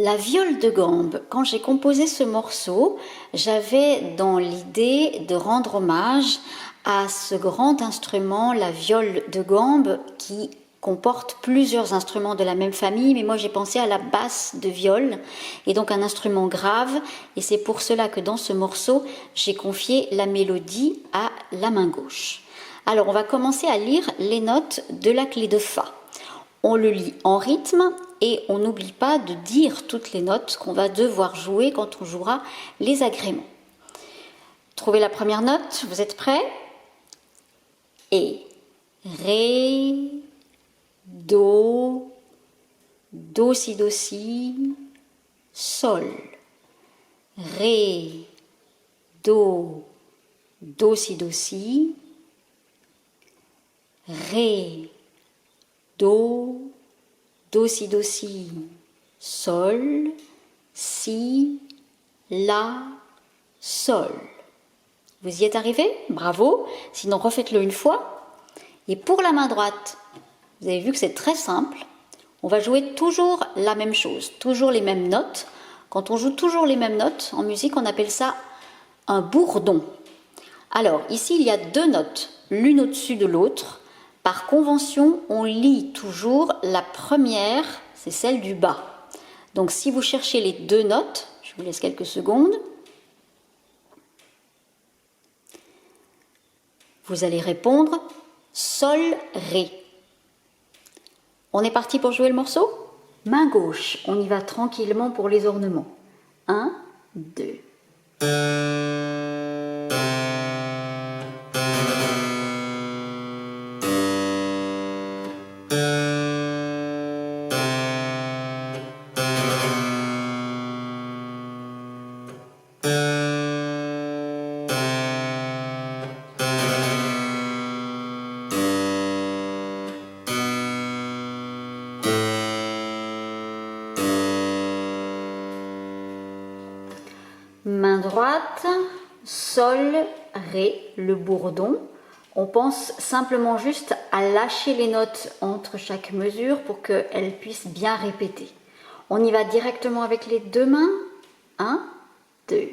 La viole de gambe. Quand j'ai composé ce morceau, j'avais dans l'idée de rendre hommage à ce grand instrument, la viole de gambe, qui comporte plusieurs instruments de la même famille, mais moi j'ai pensé à la basse de viole, et donc un instrument grave, et c'est pour cela que dans ce morceau, j'ai confié la mélodie à la main gauche. Alors on va commencer à lire les notes de la clé de Fa. On le lit en rythme et on n'oublie pas de dire toutes les notes qu'on va devoir jouer quand on jouera les agréments. Trouvez la première note, vous êtes prêts? Et, Ré, Do, Do, Si, Do, Si, Sol. Ré, Do, Do, Si, Do, Si, Ré, Do, Do, Si, Do, Si, Sol, Si, La, Sol. Vous y êtes arrivé? Bravo! Sinon, refaites-le une fois. Et pour la main droite, vous avez vu que c'est très simple. On va jouer toujours la même chose, toujours les mêmes notes. Quand on joue toujours les mêmes notes, en musique, on appelle ça un bourdon. Alors, ici, il y a deux notes, l'une au-dessus de l'autre. Par convention, on lit toujours la première, c'est celle du bas. Donc si vous cherchez les deux notes, je vous laisse quelques secondes, vous allez répondre Sol, Ré. On est parti pour jouer le morceau? Main gauche, on y va tranquillement pour les ornements. 1, 2. Main droite, Sol, Ré, le bourdon. On pense simplement juste à lâcher les notes entre chaque mesure pour qu'elles puissent bien répéter. On y va directement avec les deux mains. 1, 2.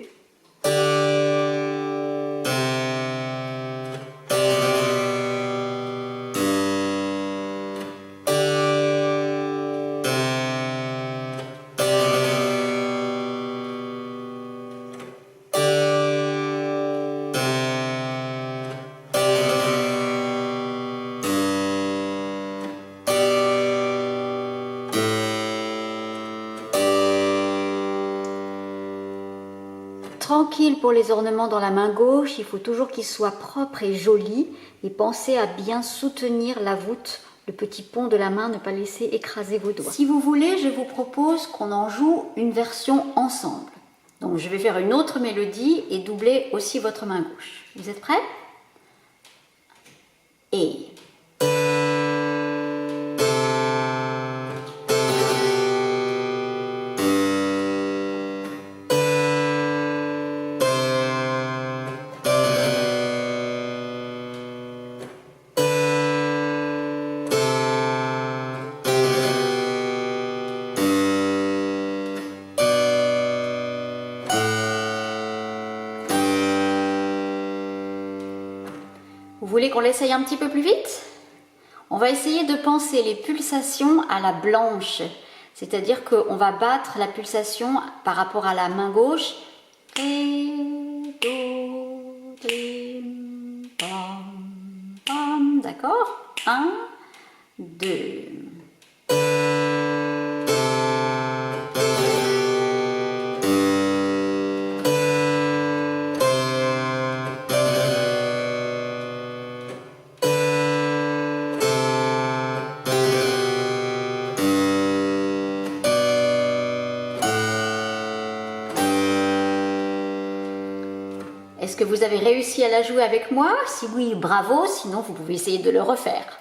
Tranquille pour les ornements dans la main gauche, il faut toujours qu'ils soient propres et jolis et pensez à bien soutenir la voûte, le petit pont de la main, ne pas laisser écraser vos doigts. Si vous voulez, je vous propose qu'on en joue une version ensemble. Donc je vais faire une autre mélodie et doubler aussi votre main gauche. Vous êtes prêts? Et... Vous voulez qu'on l'essaye un petit peu plus vite? On va essayer de penser les pulsations à la blanche, c'est-à-dire qu'on va battre la pulsation par rapport à la main gauche. Ré, do, ré, pam, pam, d'accord? 1, 2. Est-ce que vous avez réussi à la jouer avec moi? Si oui, bravo, sinon vous pouvez essayer de le refaire.